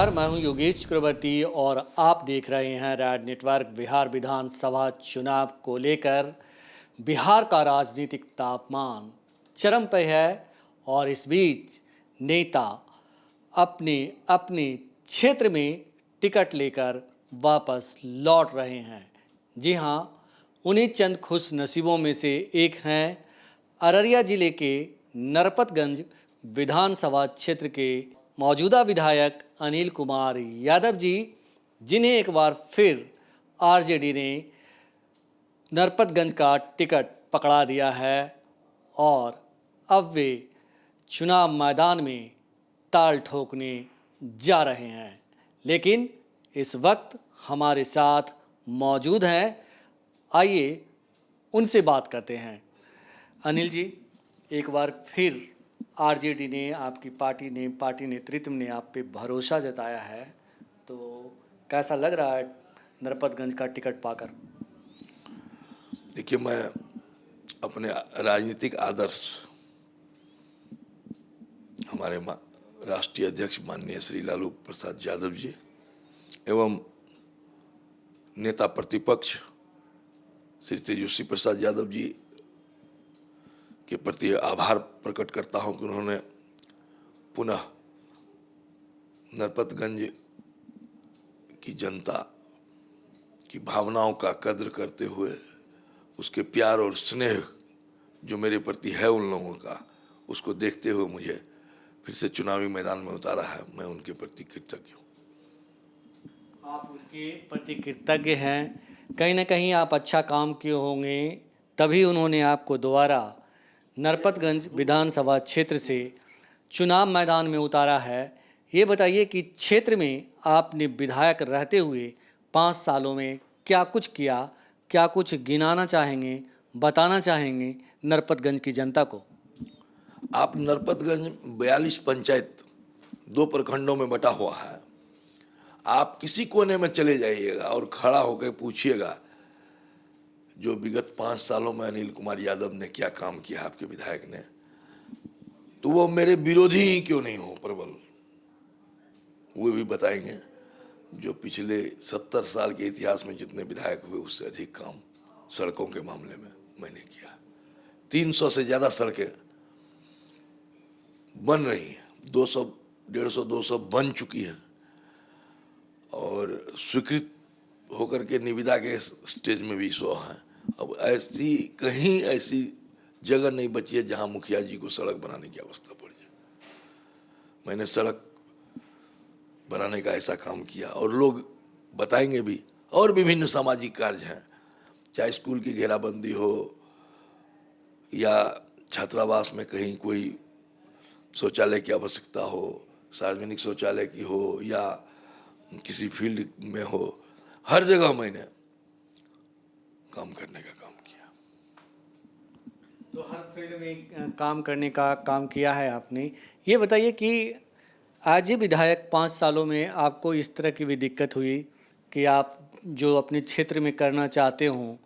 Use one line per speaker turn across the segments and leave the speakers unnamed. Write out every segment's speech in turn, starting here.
नमस्कार, मैं हूं योगेश चक्रवर्ती और आप देख रहे हैं रैड नेटवर्क। बिहार विधानसभा चुनाव को लेकर बिहार का राजनीतिक तापमान चरम पे है और इस बीच नेता अपने अपने क्षेत्र में टिकट लेकर वापस लौट रहे हैं। जी हां, उन्हीं चंद खुश नसीबों में से एक हैं अररिया जिले के नरपतगंज विधानसभा क्षेत्र के मौजूदा विधायक अनिल कुमार यादव जी, जिन्हें एक बार फिर आरजेडी ने नरपतगंज का टिकट पकड़ा दिया है और अब वे चुनाव मैदान में ताल ठोकने जा रहे हैं। लेकिन इस वक्त हमारे साथ मौजूद हैं, आइए उनसे बात करते हैं। अनिल जी, एक बार फिर आरजेडी ने, आपकी पार्टी नेतृत्व ने आप पे भरोसा जताया है, तो कैसा लग रहा है नरपतगंज का टिकट पाकर?
देखिए, मैं अपने राजनीतिक आदर्श हमारे राष्ट्रीय अध्यक्ष माननीय श्री लालू प्रसाद यादव जी एवं नेता प्रतिपक्ष श्री तेजस्वी प्रसाद यादव जी के प्रति आभार प्रकट करता हूं कि उन्होंने पुनः नरपतगंज की जनता की भावनाओं का कद्र करते हुए उसके प्यार और स्नेह जो मेरे प्रति है उन लोगों का, उसको देखते हुए मुझे फिर से चुनावी मैदान में उतारा है। मैं उनके प्रति कृतज्ञ हूँ।
आप उनके प्रति कृतज्ञ हैं। कहीं ना कहीं आप अच्छा काम किए होंगे, तभी उन्होंने आपको दोबारा नरपतगंज विधानसभा क्षेत्र से चुनाव मैदान में उतारा है। ये बताइए कि क्षेत्र में आपने विधायक रहते हुए 5 सालों में क्या कुछ किया, क्या कुछ गिनाना चाहेंगे, बताना चाहेंगे नरपतगंज की जनता को?
आप नरपतगंज 42 पंचायत 2 प्रखंडों में बटा हुआ है। आप किसी कोने में चले जाइएगा और खड़ा होकर पूछिएगा जो विगत 5 सालों में अनिल कुमार यादव ने क्या काम किया आपके विधायक ने, तो वो मेरे विरोधी ही क्यों नहीं हो प्रबल, वो भी बताएंगे। जो पिछले 70 साल के इतिहास में जितने विधायक हुए उससे अधिक काम सड़कों के मामले में मैंने किया। 300 से ज़्यादा सड़कें बन रही हैं, 200, 150, 200 बन चुकी हैं और स्वीकृत होकर के निविदा के स्टेज में भी 100 हैं। अब कहीं ऐसी जगह नहीं बची है जहां मुखिया जी को सड़क बनाने की अवस्था पड़ जाए। मैंने सड़क बनाने का ऐसा काम किया और लोग बताएंगे भी। और विभिन्न सामाजिक कार्य हैं, चाहे स्कूल की घेराबंदी हो या छात्रावास में कहीं कोई शौचालय की आवश्यकता हो, सार्वजनिक शौचालय की हो या किसी फील्ड में हो, हर जगह मैंने काम करने का काम किया।
तो हर फील्ड में काम करने का काम किया है आपने। ये बताइए कि आज ये विधायक 5 सालों में आपको इस तरह की भी दिक्कत हुई कि आप जो अपने क्षेत्र में करना चाहते हों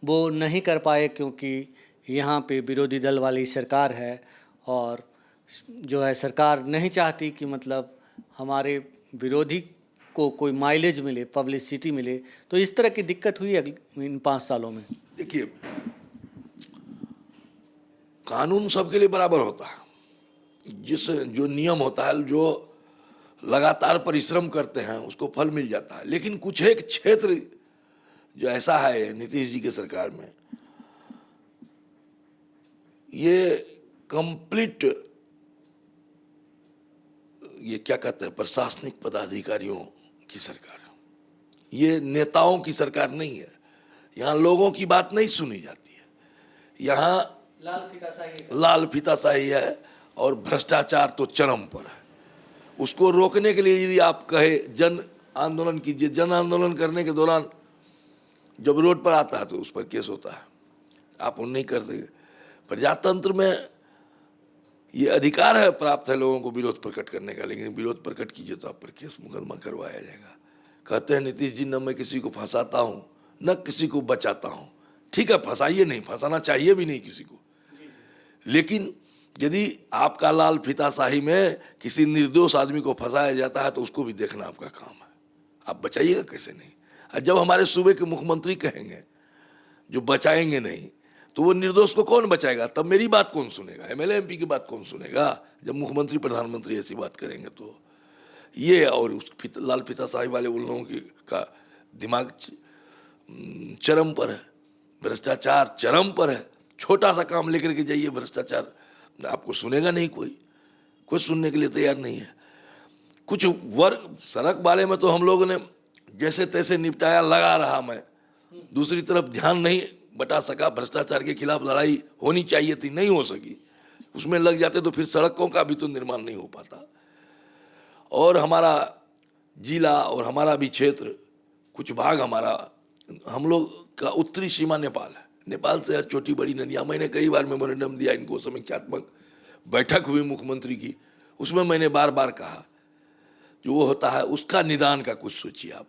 वो नहीं कर पाए, क्योंकि यहाँ पे विरोधी दल वाली सरकार है और जो है सरकार नहीं चाहती कि मतलब हमारे विरोधी को कोई माइलेज मिले, पब्लिसिटी मिले, तो इस तरह की दिक्कत हुई इन 5 सालों में?
देखिए, कानून सबके लिए बराबर होता है। जो नियम होता है, जो लगातार परिश्रम करते हैं उसको फल मिल जाता है। लेकिन कुछ एक क्षेत्र जो ऐसा है नीतीश जी के सरकार में, ये कंप्लीट, ये क्या कहते हैं, प्रशासनिक पदाधिकारियों की सरकार, ये नेताओं की सरकार नहीं है। यहाँ लोगों की बात नहीं सुनी जाती है। यहाँ लाल फीताशाही है और भ्रष्टाचार तो चरम पर है। उसको रोकने के लिए यदि आप कहे जन आंदोलन कीजिए, जन आंदोलन करने के दौरान जब रोड पर आता है तो उस पर केस होता है। आप उन नहीं कर सके। प्रजातंत्र में ये अधिकार है, प्राप्त है लोगों को विरोध प्रकट करने का, लेकिन विरोध प्रकट कीजिए तो आप पर केस मुकदमा करवाया जाएगा। कहते हैं नीतीश जी, न मैं किसी को फंसाता हूँ न किसी को बचाता हूँ। ठीक है, फंसाइए नहीं, फंसाना चाहिए भी नहीं किसी को, लेकिन यदि आपका लाल फीताशाही में किसी निर्दोष आदमी को फंसाया जाता है तो उसको भी देखना आपका काम है, आप बचाइएगा कैसे नहीं। और जब हमारे सूबे के मुख्यमंत्री कहेंगे जो बचाएंगे नहीं, तो वो निर्दोष को कौन बचाएगा? तब मेरी बात कौन सुनेगा? एमएलए एमपी की बात कौन सुनेगा? जब मुख्यमंत्री प्रधानमंत्री ऐसी बात करेंगे तो ये और उस लाल फीताशाही वाले उन लोगों का दिमाग चरम पर है, भ्रष्टाचार चरम पर है। छोटा सा काम लेकर के जाइए, भ्रष्टाचार आपको सुनेगा नहीं, कोई सुनने के लिए तैयार नहीं है। कुछ वर्ग सड़क वाले में तो हम लोगों ने जैसे तैसे निपटाया, लगा रहा मैं, दूसरी तरफ ध्यान नहीं बटा सका। भ्रष्टाचार के खिलाफ लड़ाई होनी चाहिए थी, नहीं हो सकी, उसमें लग जाते तो फिर सड़कों का भी तो निर्माण नहीं हो पाता। और हमारा जिला और हमारा भी क्षेत्र, कुछ भाग हमारा, हम लोग का उत्तरी सीमा नेपाल है। नेपाल से हर छोटी बड़ी नदियाँ, मैंने कई बार मेमोरेंडम दिया इनको, समीक्षात्मक बैठक हुई मुख्यमंत्री की, उसमें मैंने बार बार कहा जो वो होता है उसका निदान का कुछ सोचिए आप।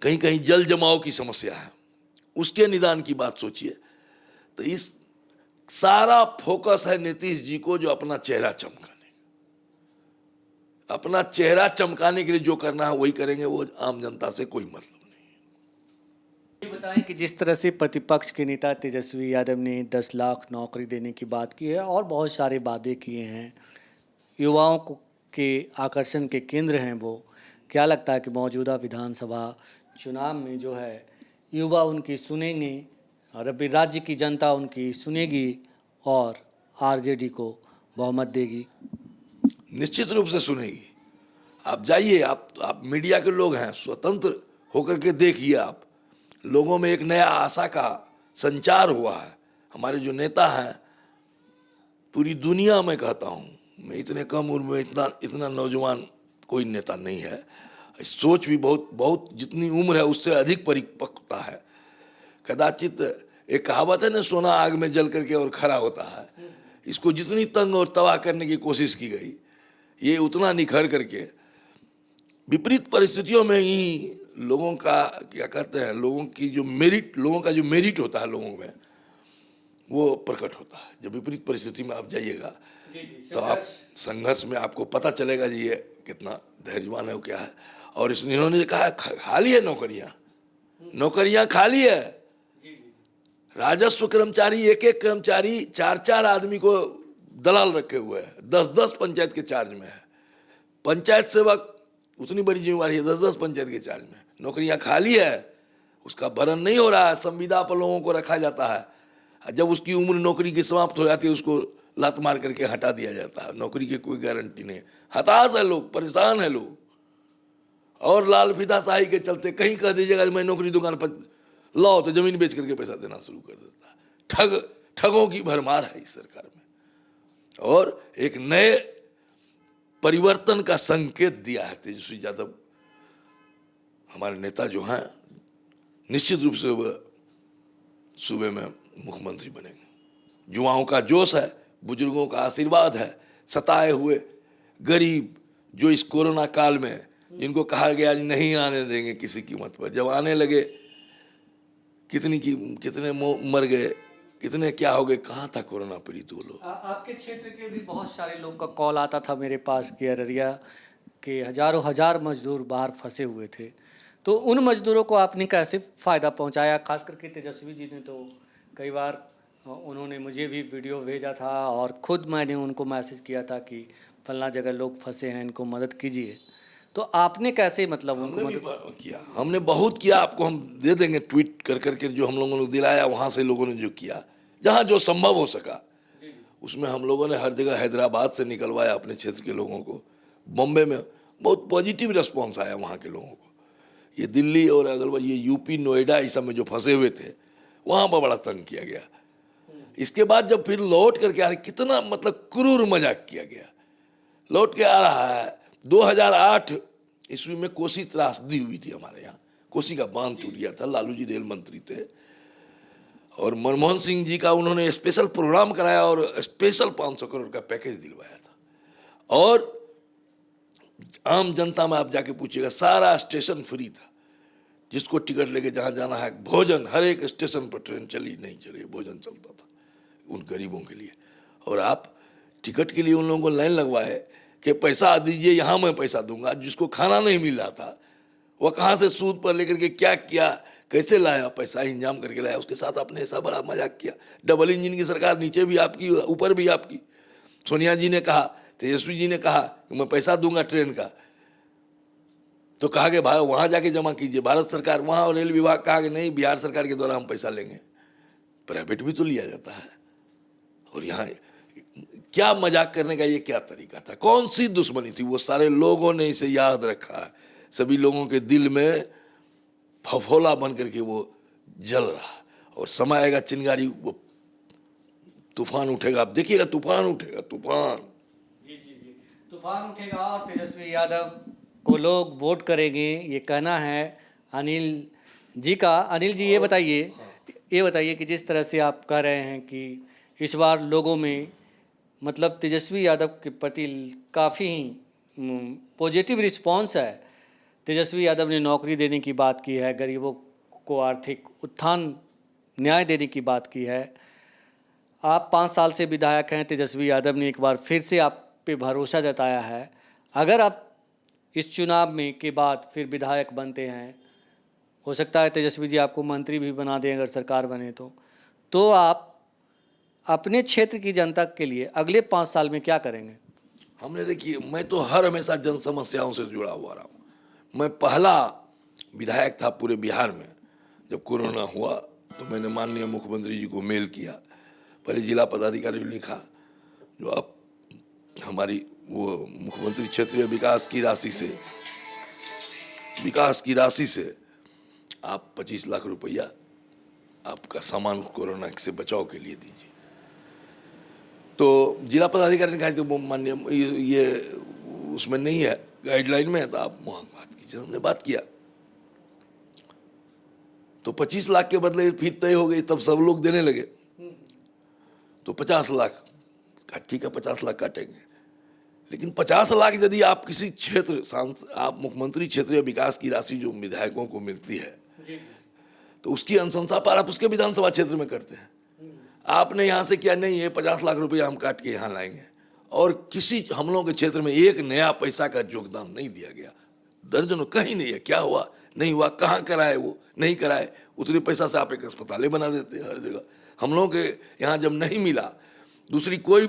कहीं कहीं जल जमाव की समस्या है, उसके निदान की बात सोचिए। तो इस सारा फोकस है नीतीश जी को, जो अपना चेहरा चमकाने के लिए जो करना है वही करेंगे, वो आम जनता से कोई मतलब नहीं।
ये बताएं कि जिस तरह से प्रतिपक्ष के नेता तेजस्वी यादव ने 10 लाख नौकरी देने की बात की है और बहुत सारे वादे किए हैं, युवाओं को के आकर्षण के केंद्र हैं वो, क्या लगता है कि मौजूदा विधानसभा चुनाव में जो है युवा उनकी सुनेंगे और अभी राज्य की जनता उनकी सुनेगी और आरजेडी को बहुमत देगी?
निश्चित रूप से सुनेगी। आप जाइए, आप मीडिया के लोग हैं, स्वतंत्र होकर के देखिए। आप लोगों में एक नया आशा का संचार हुआ है। हमारे जो नेता हैं, पूरी दुनिया में कहता हूँ मैं, इतने कम उम्र में इतना नौजवान कोई नेता नहीं है। सोच भी बहुत जितनी उम्र है उससे अधिक परिपक्वता है। कदाचित एक कहावत है ना, सोना आग में जल करके और खरा होता है। इसको जितनी तंग और तबाह करने की कोशिश की गई, ये उतना निखर करके विपरीत परिस्थितियों में ही लोगों का क्या कहते हैं, लोगों का जो मेरिट होता है लोगों में, वो प्रकट होता है। जब विपरीत परिस्थिति में आप जाइएगा तो आप संघर्ष में आपको पता चलेगा जी ये कितना धैर्यवान है, वो क्या है। और इन्होंने कहा खाली है नौकरियां खाली है। राजस्व कर्मचारी, एक कर्मचारी 4 आदमी को दलाल रखे हुए हैं, 10 पंचायत के चार्ज में है। पंचायत सेवक उतनी बड़ी जिम्मेवारी है, 10 पंचायत के चार्ज में, नौकरियां खाली है, उसका भरण नहीं हो रहा है। संविदा पर लोगों को रखा जाता है, जब उसकी उम्र नौकरी की समाप्त हो जाती है उसको लात मार करके हटा दिया जाता है। नौकरी की कोई गारंटी नहीं। हताश है लोग, परेशान है लोग। और लाल फीताशाही के चलते कहीं कह दीजिएगा मैं नौकरी दुकान पर लाओ तो जमीन बेच करके पैसा देना शुरू कर देता है। ठगों की भरमार है इस सरकार में। और एक नए परिवर्तन का संकेत दिया है तेजस्वी यादव हमारे नेता जो हैं, निश्चित रूप से वह सूबे में मुख्यमंत्री बनेंगे। युवाओं का जोश है, बुजुर्गों का आशीर्वाद है, सताए हुए गरीब जो इस कोरोना काल में जिनको कहा गया नहीं आने देंगे किसी कीमत पर, जब आने लगे कितने मर गए, कितने क्या हो गए, कहाँ था कोरोना पीड़ित वो लोग।
आपके क्षेत्र के भी बहुत सारे लोग का कॉल आता था मेरे पास कि अररिया के हजार मजदूर बाहर फंसे हुए थे, तो उन मजदूरों को आपने कैसे फ़ायदा पहुंचाया? खास करके तेजस्वी जी ने तो कई बार उन्होंने मुझे भी वीडियो भेजा था और ख़ुद मैंने उनको मैसेज किया था कि फलना जगह लोग फंसे हैं, इनको मदद कीजिए। तो आपने कैसे मतलब उनको मदद
किया? हमने बहुत किया, आपको हम दे देंगे ट्वीट कर करके जो हम लोगों ने दिलाया, वहाँ से लोगों ने जो किया, जहाँ जो संभव हो सका उसमें हम लोगों ने हर जगह हैदराबाद से निकलवाया अपने क्षेत्र के लोगों को। बॉम्बे में बहुत पॉजिटिव रिस्पॉन्स आया वहाँ के लोगों को। ये दिल्ली और अगर ये यूपी नोएडा इस सब में जो फंसे हुए थे वहाँ पर बड़ा तंग किया गया। इसके बाद जब फिर लौट करके आ रहे, कितना मतलब क्रूर मजाक किया गया। लौट के आ रहा है 2008 ईस्वी में कोसी त्रासदी हुई थी हमारे यहाँ, कोसी का बांध टूट गया था, लालू जी रेल मंत्री थे और मनमोहन सिंह जी का उन्होंने स्पेशल प्रोग्राम कराया और स्पेशल 500 करोड़ का पैकेज दिलवाया था। और आम जनता में आप जाके पूछिएगा, सारा स्टेशन फ्री था, जिसको टिकट लेके जहाँ जाना है, भोजन हर एक स्टेशन पर, ट्रेन चली नहीं चली भोजन चलता था उन गरीबों के लिए। और आप टिकट के लिए उन लोगों को लाइन लगवाए कि पैसा दीजिए, यहाँ मैं पैसा दूंगा। जिसको खाना नहीं मिल रहा था वह कहाँ से सूद पर लेकर के क्या किया, कैसे लाया, पैसा इंजाम करके लाया, उसके साथ आपने ऐसा बड़ा मजाक किया। डबल इंजन की सरकार, नीचे भी आपकी ऊपर भी आपकी। सोनिया जी ने कहा, तेजस्वी जी ने कहा कि मैं पैसा दूंगा ट्रेन का, तो कहा कि भाई वहाँ जाके जमा कीजिए। भारत सरकार वहाँ और रेल विभाग कहा कि नहीं, बिहार सरकार के द्वारा हम पैसा लेंगे। प्राइवेट भी तो लिया जाता है। और यहाँ क्या मजाक करने का ये क्या तरीका था, कौन सी दुश्मनी थी? वो सारे लोगों ने इसे याद रखा है, सभी लोगों के दिल में फफोला बन करके वो जल रहा। और समय आएगा चिंगारी, वो तूफान उठेगा, आप देखिएगा, तूफान उठेगा, तूफान।
जी जी जी, तूफान उठेगा और तेजस्वी यादव को लोग वोट करेंगे, ये कहना है अनिल जी का। अनिल जी, ये बताइए कि जिस तरह से आप कह रहे हैं कि इस बार लोगों में मतलब तेजस्वी यादव के प्रति काफ़ी पॉजिटिव रिस्पांस है। तेजस्वी यादव ने नौकरी देने की बात की है, गरीबों को आर्थिक उत्थान न्याय देने की बात की है। आप 5 साल से विधायक हैं, तेजस्वी यादव ने एक बार फिर से आप पे भरोसा जताया है। अगर आप इस चुनाव में के बाद फिर विधायक बनते हैं, हो सकता है तेजस्वी जी आपको मंत्री भी बना दें अगर सरकार बने तो आप अपने क्षेत्र की जनता के लिए अगले 5 साल में क्या करेंगे?
हमने देखिए, मैं तो हर हमेशा जन समस्याओं से जुड़ा हुआ रहा हूँ। मैं पहला विधायक था पूरे बिहार में। जब कोरोना हुआ तो मैंने माननीय मुख्यमंत्री जी को मेल किया, पहले जिला पदाधिकारी को लिखा, जो आप हमारी वो मुख्यमंत्री क्षेत्रीय विकास की राशि से आप 25 लाख रुपया आपका सामान कोरोना से बचाव के लिए दीजिए। तो जिला पदाधिकारी ने कहा कि वो मान्य ये उसमें नहीं है, गाइडलाइन में है, तो आप वहाँ बात कीजिए। हमने बात किया तो 25 लाख के बदले फीस तय हो गई, तब सब लोग देने लगे। तो 50 लाख का, ठीक है 50 लाख काटेंगे, लेकिन 50 लाख यदि आप किसी क्षेत्र, आप मुख्यमंत्री क्षेत्रीय विकास की राशि जो विधायकों को मिलती है, तो उसकी अनुशंसा पर आप उसके विधानसभा क्षेत्र में करते हैं। आपने यहाँ से क्या नहीं है, 50 लाख रुपया हम काट के यहाँ लाएंगे, और किसी हम लोगों के क्षेत्र में एक नया पैसा का योगदान नहीं दिया गया। दर्जनों, कहीं नहीं है। क्या हुआ, नहीं हुआ, कहाँ कराए, वो नहीं कराए, उतने पैसा से आप एक अस्पताल बना देते हैं हर जगह। हम लोगों के यहाँ जब नहीं मिला, दूसरी कोई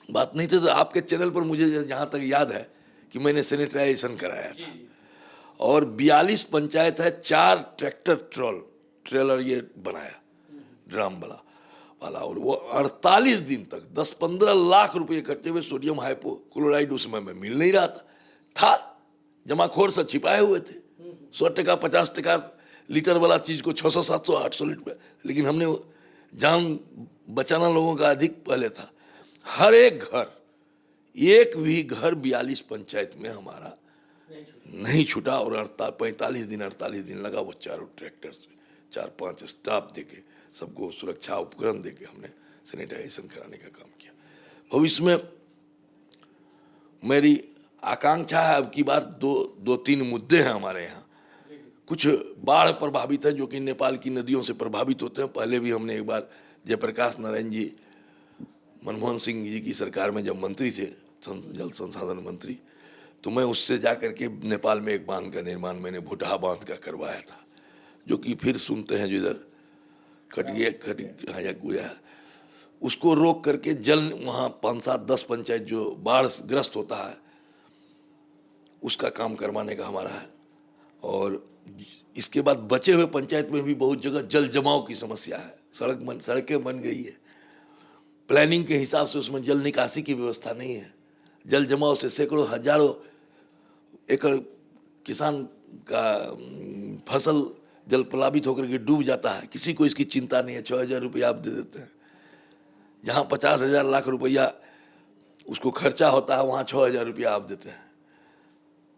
बात नहीं थी, तो आपके चैनल पर मुझे जहाँ तक याद है कि मैंने सैनिटाइजेशन कराया था, और 42 पंचायत है, 4 ट्रैक्टर ट्रेलर ये बनाया, ड्राम वाला, और वो 48 दिन तक 10-15 लाख रुपए खर्चे हुए। सोडियम हाइपोक्लोराइड उस समय में मिल नहीं रहा था, जमाखोर से छिपाए हुए थे। 100 टका 50 टका लीटर वाला चीज़ को 600 700 800 लीटर, लेकिन हमने जान बचाना लोगों का अधिक पहले था। हर एक घर, एक भी घर 42 पंचायत में हमारा नहीं छूटा, और 48 दिन लगा वो चारों ट्रैक्टर से 4-5 स्टाफ देके, सबको सुरक्षा उपकरण देके हमने सैनिटाइजेशन कराने का काम किया। भविष्य में मेरी आकांक्षा है, अब की बार 2-3 मुद्दे हैं हमारे यहाँ। कुछ बाढ़ प्रभावित है, जो कि नेपाल की नदियों से प्रभावित होते हैं। पहले भी हमने एक बार जयप्रकाश नारायण जी, मनमोहन सिंह जी की सरकार में जब मंत्री थे, जल संसाधन मंत्री, तो मैं उससे जा करके नेपाल में एक बांध का निर्माण मैंने भुटहा बांध का करवाया था, जो कि फिर सुनते हैं जो इधर कट गया, उसको रोक करके जल वहाँ 5-7-10 पंचायत जो बाढ़ ग्रस्त होता है उसका काम करवाने का हमारा है। और इसके बाद बचे हुए पंचायत में भी बहुत जगह जल जमाव की समस्या है, सड़कें बन गई है, प्लानिंग के हिसाब से उसमें जल निकासी की व्यवस्था नहीं है। जल जमाव से सैकड़ों हजारों एकड़ किसान का फसल जल प्लावित होकर के डूब जाता है, किसी को इसकी चिंता नहीं है। 6,000 रुपया आप दे देते हैं, जहाँ 50,000 लाख रुपया उसको खर्चा होता है, वहाँ 6,000 रुपया आप देते हैं,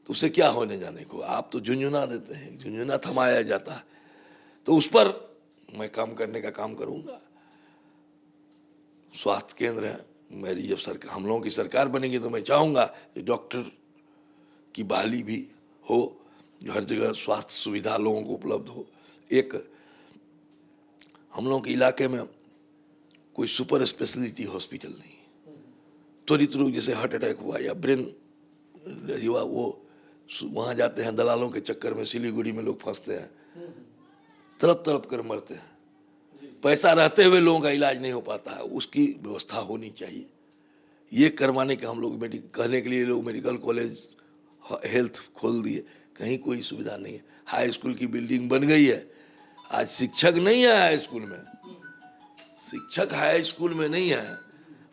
तो उससे क्या होने जाने को। आप तो झुंझुना देते हैं, झुंझुना थमाया जाता है। तो उस पर मैं काम करने का काम करूँगा। स्वास्थ्य केंद्र है, मेरी जब सरकार, हम लोगों की सरकार बनेगी, तो मैं चाहूँगा कि डॉक्टर की बहाली भी हो, जो हर जगह स्वास्थ्य सुविधा लोगों को उपलब्ध हो। एक हम लोगों के इलाके में कोई सुपर स्पेशलिटी हॉस्पिटल नहीं है। त्वरित रोग जैसे हार्ट अटैक हुआ या ब्रेन हुआ, वो वहाँ जाते हैं, दलालों के चक्कर में सिलीगुड़ी में लोग फंसते हैं, तड़प तड़प कर मरते हैं। पैसा रहते हुए लोगों का इलाज नहीं हो पाता है, उसकी व्यवस्था होनी चाहिए। ये करवाने का हम लोग कहने के लिए लोग मेडिकल कॉलेज हेल्थ खोल दिए, कहीं कोई सुविधा नहीं है। हाई स्कूल की बिल्डिंग बन गई है, आज शिक्षक नहीं है हाई स्कूल में, शिक्षक हाई स्कूल में नहीं है,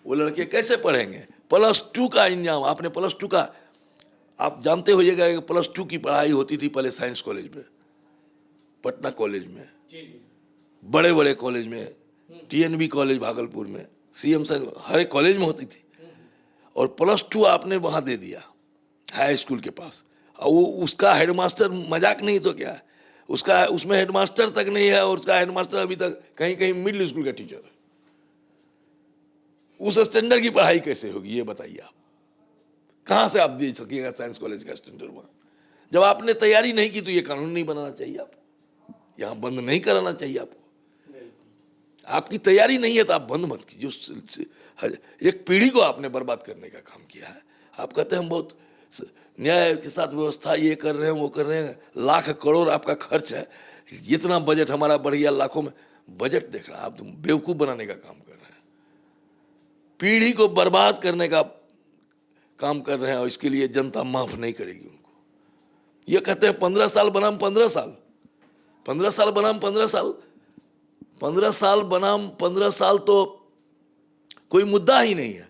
वो लड़के कैसे पढ़ेंगे? +2 का इंजाम, आपने +2 का, आप जानते होइएगा कि +2 की पढ़ाई होती थी पहले साइंस कॉलेज में, पटना कॉलेज में, बड़े बड़े कॉलेज में, TNB कॉलेज भागलपुर में, CM साइंस, हर एक कॉलेज में होती थी। और +2 आपने वहाँ दे दिया हाई स्कूल के पास, और वो उसका हेडमास्टर मजाक नहीं तो क्या है, उसका उसमें हेडमास्टर तक नहीं है, और उसका हेडमास्टर अभी तक कहीं कहीं मिडिल स्कूल का टीचर है। उस स्टैंडर्ड की पढ़ाई कैसे होगी ये बताइए आप? कहाँ से आप दे सकिएगा साइंस कॉलेज का स्टैंडर्ड वहाँ? जब आपने तैयारी नहीं की तो ये कानून नहीं बनाना चाहिए आपको, यहाँ बंद नहीं कराना चाहिए आपको। आपकी तैयारी नहीं है तो आप बंद मत कीजिए। एक पीढ़ी को आपने बर्बाद करने का काम किया है। आप कहते हैं हम बहुत न्याय के साथ व्यवस्था ये कर रहे हैं वो कर रहे हैं, लाख करोड़ आपका खर्च है, जितना बजट हमारा बढ़ गया, लाखों में बजट देख रहा है, आप तुम बेवकूफ़ बनाने का काम कर रहे हैं, पीढ़ी को बर्बाद करने का काम कर रहे हैं, और इसके लिए जनता माफ नहीं करेगी उनको। ये कहते हैं 15 साल बनाम 15 साल, 15 साल बनाम 15 साल, 15 साल बनाम 15 साल तो कोई मुद्दा ही नहीं है।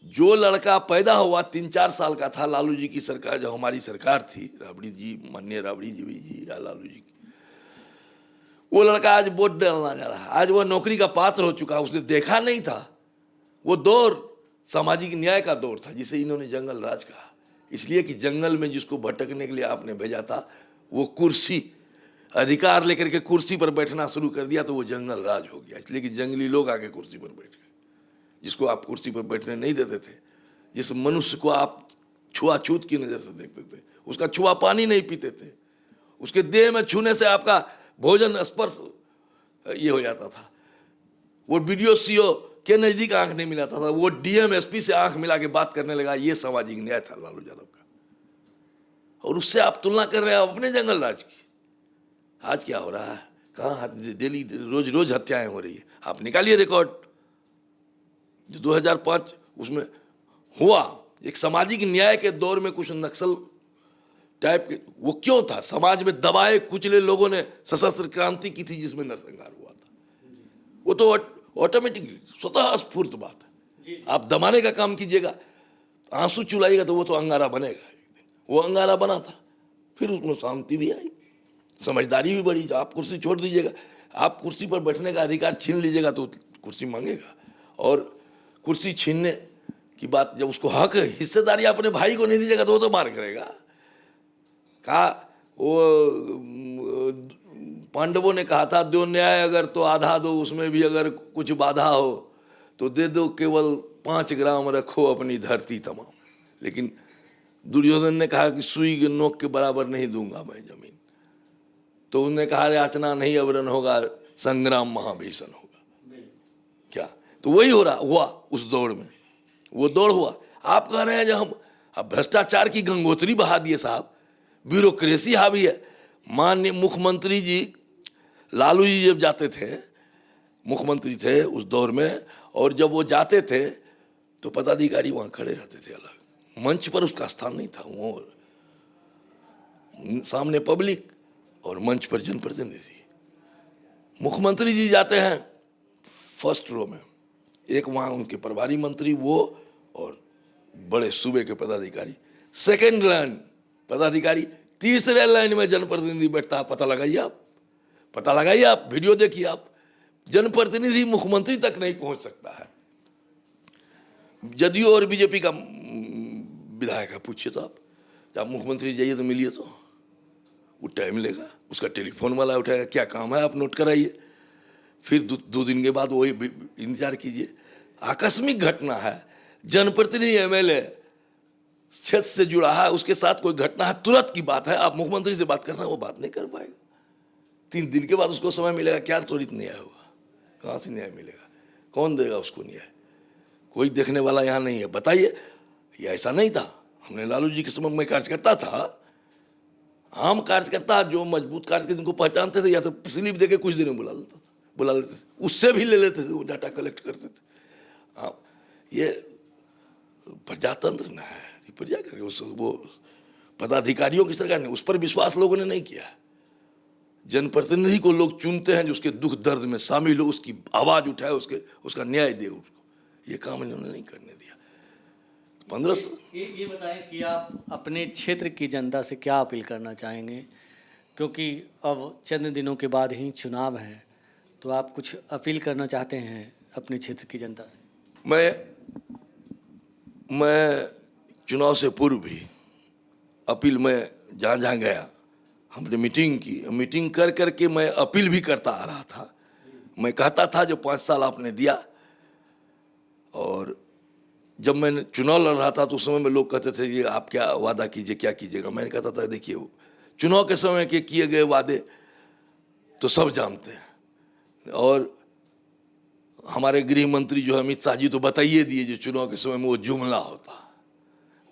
जो लड़का पैदा हुआ 3-4 साल का था, लालू जी की सरकार, जब हमारी सरकार थी, राबड़ी जी, माननीय राबड़ी जी या लालू जी की, वो लड़का आज वोट डालना जा रहा है, आज वो नौकरी का पात्र हो चुका है। उसने देखा नहीं था, वो दौर सामाजिक न्याय का दौर था जिसे इन्होंने जंगल राज कहा, इसलिए कि जंगल में जिसको भटकने के लिए आपने भेजा था, वो कुर्सी अधिकार लेकर के कुर्सी पर बैठना शुरू कर दिया, तो वो जंगल राज हो गया। इसलिए कि जंगली लोग आके कुर्सी पर बैठ गए, जिसको आप कुर्सी पर बैठने नहीं देते थे, जिस मनुष्य को आप छुआछूत की नज़र से देखते थे, उसका छुआ पानी नहीं पीते थे, उसके देह में छूने से आपका भोजन स्पर्श ये हो जाता था, वो BDO CO के नज़दीक आंख नहीं मिलाता था, वो DM SP से आंख मिला के बात करने लगा। ये सामाजिक न्याय था लालू यादव का, और उससे आप तुलना कर रहे हैं अपने जंगल राज की। आज क्या हो रहा है? कहाँ डेली रोज रोज हत्याएं हो रही है। आप निकालिए रिकॉर्ड जो 2005 उसमें हुआ, एक सामाजिक न्याय के दौर में कुछ नक्सल टाइप के, वो क्यों था? समाज में दबाए कुचले लोगों ने सशस्त्र क्रांति की थी जिसमें नरसंहार हुआ था। वो तो ऑटोमेटिकली स्वतः स्फूर्त बात है। आप दबाने का काम कीजिएगा, आंसू चुलाइएगा तो वो तो अंगारा बनेगा। एक दिन वो अंगारा बना था, फिर उसमें शांति भी आई, समझदारी भी बढ़ी। आप कुर्सी छोड़ दीजिएगा, आप कुर्सी पर बैठने का अधिकार छीन लीजिएगा तो कुर्सी मांगेगा। और कुर्सी छीनने की बात, जब उसको हक हिस्सेदारी अपने भाई को नहीं दीजिएगा तो वो तो मार करेगा। कहा वो पांडवों ने कहा था, दो न्याय अगर तो आधा दो, उसमें भी अगर कुछ बाधा हो तो दे दो, केवल 5 ग्राम रखो अपनी धरती तमाम। लेकिन दुर्योधन ने कहा कि सुई के नोक के बराबर नहीं दूंगा मैं जमीन, तो उन्होंने कहा याचना नहीं अवरन होगा, संग्राम महाभीषण होगा। क्या तो वही हो रहा हुआ उस दौड़ में, वो दौड़ हुआ। आप कह रहे हैं जब हम अब भ्रष्टाचार की गंगोत्री बहा दिए साहब, ब्यूरोक्रेसी हावी है। माननीय मुख्यमंत्री जी लालू जी जब जाते थे, मुख्यमंत्री थे उस दौर में, और जब वो जाते थे तो पदाधिकारी वहाँ खड़े रहते थे अलग, मंच पर उसका स्थान नहीं था। वो सामने पब्लिक और मंच पर जनप्रतिनिधि। मुख्यमंत्री जी जाते हैं फर्स्ट रो में, एक वहाँ उनके प्रभारी मंत्री वो और बड़े सूबे के पदाधिकारी, सेकेंड लाइन पदाधिकारी, तीसरे लाइन में जनप्रतिनिधि बैठता है। पता लगाइए आप, पता लगाइए आप, वीडियो देखिए आप, जनप्रतिनिधि मुख्यमंत्री तक नहीं पहुंच सकता है। जदयू और बीजेपी का विधायक है, पूछिए तो आप मुख्यमंत्री जाइए तो मिलिए तो वो टाइम लेगा, उसका टेलीफोन वाला उठाएगा, क्या काम है आप नोट कराइए, फिर 2 दिन के बाद वही इंतजार कीजिए। आकस्मिक घटना है, जनप्रतिनिधि MLA क्षेत्र से जुड़ा है, उसके साथ कोई घटना है, तुरंत की बात है, आप मुख्यमंत्री से बात करना, वो बात नहीं कर पाएगा। 3 दिन के बाद उसको समय मिलेगा, क्या त्वरित न्याय होगा? कहाँ से न्याय मिलेगा? कौन देगा उसको न्याय? कोई देखने वाला यहाँ नहीं है। बताइए, ये ऐसा नहीं था। हमने लालू जी के समय में कार्यकर्ता था, आम कार्यकर्ता जो मजबूत कार्यकर्ता जिनको पहचानते थे, या तो स्लिप देके कुछ दिन में बुला लेते थे, उससे भी ले लेते थे, वो डाटा कलेक्ट करते थे। हाँ, ये प्रजातंत्र ना है, ये प्रजा करके वो पदाधिकारियों की सरकार ने, उस पर विश्वास लोगों ने नहीं किया। जनप्रतिनिधि को लोग चुनते हैं जो उसके दुख दर्द में शामिल हो, उसकी आवाज उठाए, उसका न्याय दे उसको। ये काम इन्होंने नहीं करने दिया। 15
ये बताएं कि आप अपने क्षेत्र की जनता से क्या अपील करना चाहेंगे, क्योंकि अब चंद दिनों के बाद ही चुनाव है, तो आप कुछ अपील करना चाहते हैं अपने क्षेत्र की जनता से?
मैं चुनाव से पूर्व भी अपील में जहाँ जहाँ गया, हमने मीटिंग की, मीटिंग कर करके मैं अपील भी करता आ रहा था। मैं कहता था जो 5 साल आपने दिया, और जब मैं चुनाव लड़ रहा था तो उस समय में लोग कहते थे ये आप क्या वादा कीजिए, क्या कीजिएगा। मैंने कहता था देखिए, चुनाव के समय के किए गए वादे तो सब जानते हैं, और हमारे गृह मंत्री जो अमित शाह जी तो बताइए दिए जो चुनाव के समय में वो जुमला होता,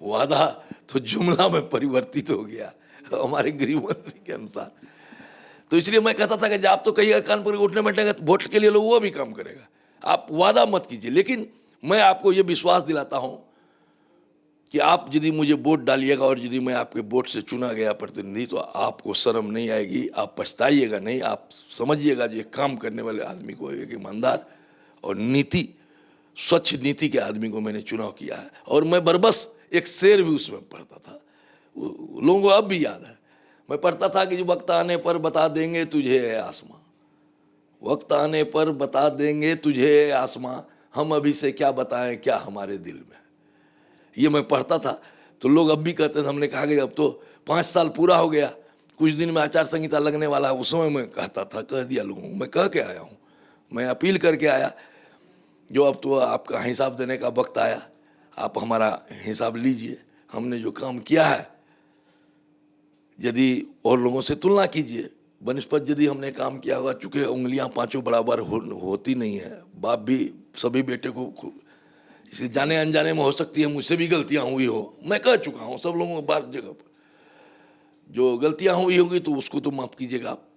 वादा तो जुमला में परिवर्तित हो गया हमारे गृह मंत्री के अनुसार। तो इसलिए मैं कहता था कि आप तो कहिएगा कानपुर उठने बैठेगा तो वोट के लिए लोग वो भी काम करेगा, आप वादा मत कीजिए। लेकिन मैं आपको ये विश्वास दिलाता हूं कि आप यदि मुझे वोट डालिएगा और यदि मैं आपके वोट से चुना गया प्रतिनिधि, तो आपको शर्म नहीं आएगी, आप पछताइएगा नहीं, आप समझिएगा जो काम करने वाले आदमी को, एक ईमानदार और नीति, स्वच्छ नीति के आदमी को मैंने चुनाव किया है। और मैं बरबस एक शेर भी उसमें पढ़ता था, लोगों को अब भी याद है। मैं पढ़ता था कि वक्त आने पर बता देंगे तुझे है आसमां, वक्त आने पर बता देंगे तुझे है आसमां, हम अभी से क्या बताएं क्या हमारे दिल में। ये मैं पढ़ता था तो लोग अब भी कहते थे। हमने कहा कि अब तो 5 साल पूरा हो गया, कुछ दिन में आचार संहिता लगने वाला है। उस समय मैं कहता था, कह दिया लोगों को, मैं कह के आया हूँ, मैं अपील करके आया, जो अब तो आपका हिसाब देने का वक्त आया, आप हमारा हिसाब लीजिए। हमने जो काम किया है यदि और लोगों से तुलना कीजिए, बनस्पत यदि हमने काम किया होगा, चूँकि उंगलियां पांचों बराबर होती नहीं है, बाप भी सभी बेटे को इसे जाने अनजाने में हो सकती है, मुझसे भी गलतियां हुई हो, मैं कह चुका हूँ सब लोगों को बार जगह पर, जो गलतियां हुई होगी तो उसको तो माफ़ कीजिएगा आप।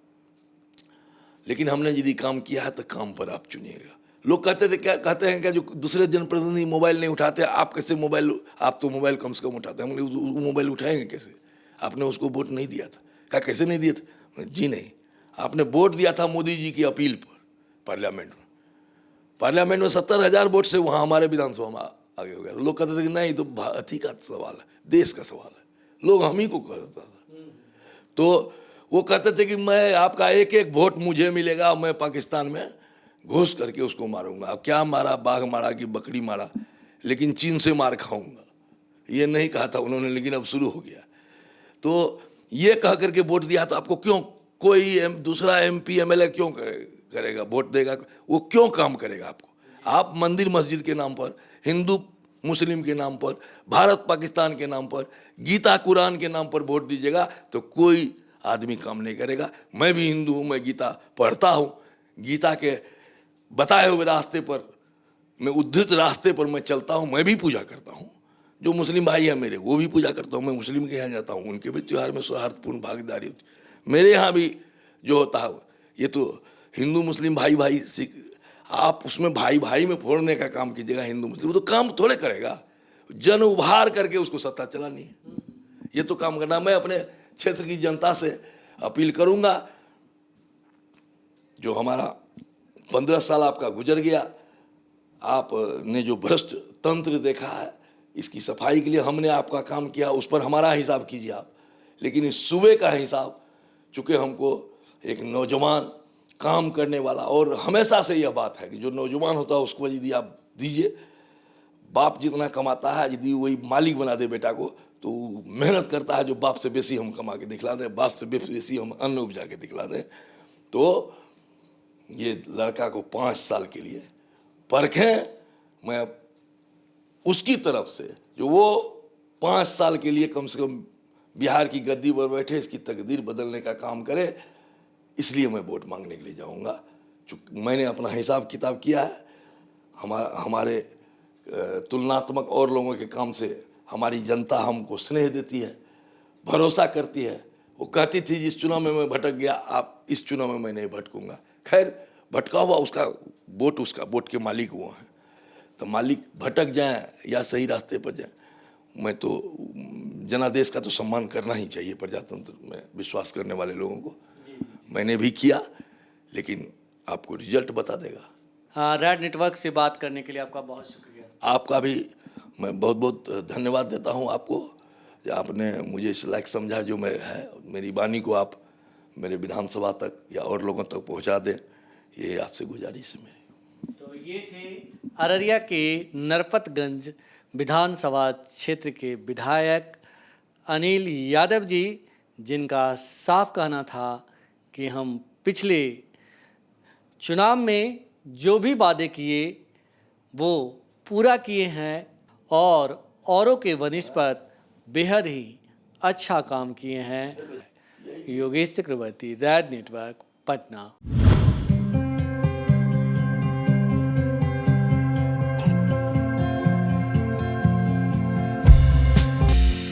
लेकिन हमने यदि काम किया है तो काम पर आप चुनिएगा। लोग कहते थे, क्या कहते हैं क्या जो दूसरे जनप्रतिनिधि मोबाइल नहीं उठाते, आप कैसे मोबाइल, आप तो मोबाइल कम से कम उठाते हैं। हमने मोबाइल उठाएंगे कैसे, आपने उसको वोट नहीं दिया था। क्या कैसे नहीं दिया था? जी नहीं, आपने वोट दिया था मोदी जी की अपील पर पार्लियामेंट में 70,000 वोट से वहाँ हमारे विधानसभा में आगे हो गया। लोग कहते थे कि नहीं, तो अथी का सवाल है, देश का सवाल है, लोग हम ही को कहता था। तो वो कहते थे कि मैं आपका एक एक वोट मुझे मिलेगा, मैं पाकिस्तान में घुस करके उसको मारूंगा। अब क्या मारा, बाघ मारा कि बकरी मारा, लेकिन चीन से मार खाऊंगा, ये नहीं कहा था उन्होंने, लेकिन अब शुरू हो गया। तो ये कह करके वोट दिया, तो आपको क्यों कोई दूसरा MP MLA क्यों करेगा, वोट देगा, वो क्यों काम करेगा आपको? आप मंदिर मस्जिद के नाम पर, हिंदू मुस्लिम के नाम पर, भारत पाकिस्तान के नाम पर, गीता कुरान के नाम पर वोट दीजिएगा तो कोई आदमी काम नहीं करेगा। मैं भी हिंदू हूँ, मैं गीता पढ़ता हूँ, गीता के बताए हुए रास्ते पर, मैं उद्धृत रास्ते पर मैं चलता हूँ, मैं भी पूजा करता हूँ। जो मुस्लिम भाई हैं मेरे, वो भी पूजा करता हूँ, मैं मुस्लिम के यहाँ जाता हूँ, उनके भी त्यौहार में सौहार्दपूर्ण भागीदारी होती है। मेरे यहाँ भी जो होता है, ये तो हिंदू मुस्लिम भाई भाई सिख, आप उसमें भाई भाई में फोड़ने का काम कीजिएगा हिंदू मुस्लिम, वो तो काम थोड़े करेगा, जन उभार करके उसको सत्ता चलानी है, ये तो काम करना। मैं अपने क्षेत्र की जनता से अपील करूंगा, जो हमारा 15 साल आपका गुजर गया, आपने जो भ्रष्ट तंत्र देखा है, इसकी सफाई के लिए हमने आपका काम किया, उस पर हमारा हिसाब कीजिए आप। लेकिन इस सूबे का हिसाब, चूँकि हमको एक नौजवान काम करने वाला, और हमेशा से यह बात है कि जो नौजवान होता है उसको यदि आप दीजिए, बाप जितना कमाता है यदि वही मालिक बना दे बेटा को, तो मेहनत करता है जो बाप से बेसी हम कमा के दिखला दें, बाप से बेसी हम अन्न उपजा के दिखला दें। तो ये लड़का को 5 साल के लिए परखें, मैं उसकी तरफ से जो वो 5 साल के लिए कम से कम बिहार की गद्दी पर बैठे, इसकी तकदीर बदलने का काम करे, इसलिए मैं वोट मांगने के लिए जाऊंगा। चूँकि मैंने अपना हिसाब किताब किया है, हमारे तुलनात्मक और लोगों के काम से हमारी जनता हमको स्नेह देती है, भरोसा करती है। वो कहती थी जिस चुनाव में मैं भटक गया, आप इस चुनाव में मैं नहीं भटकूंगा। खैर, भटका हुआ उसका वोट के मालिक वो हैं, तो मालिक भटक जाए या सही रास्ते पर जाए, मैं तो जनादेश का तो सम्मान करना ही चाहिए। प्रजातंत्र में विश्वास करने वाले लोगों को मैंने भी किया, लेकिन आपको रिजल्ट बता देगा।
हाँ, रेड नेटवर्क से बात करने के लिए आपका बहुत शुक्रिया।
आपका भी मैं बहुत बहुत धन्यवाद देता हूं आपको, जो आपने मुझे इस लायक समझा जो मैं है। मेरी वाणी को आप मेरे विधानसभा तक या और लोगों तक पहुंचा दें, ये आपसे गुजारिश है मेरी।
तो ये थे अररिया के नरपतगंज विधानसभा क्षेत्र के विधायक अनिल यादव जी, जिनका साफ कहना था कि हम पिछले चुनाव में जो भी वादे किए वो पूरा किए हैं और औरों के वनिस्पत बेहद ही अच्छा काम किए हैं। योगेश चक्रवर्ती, रेड नेटवर्क, पटना।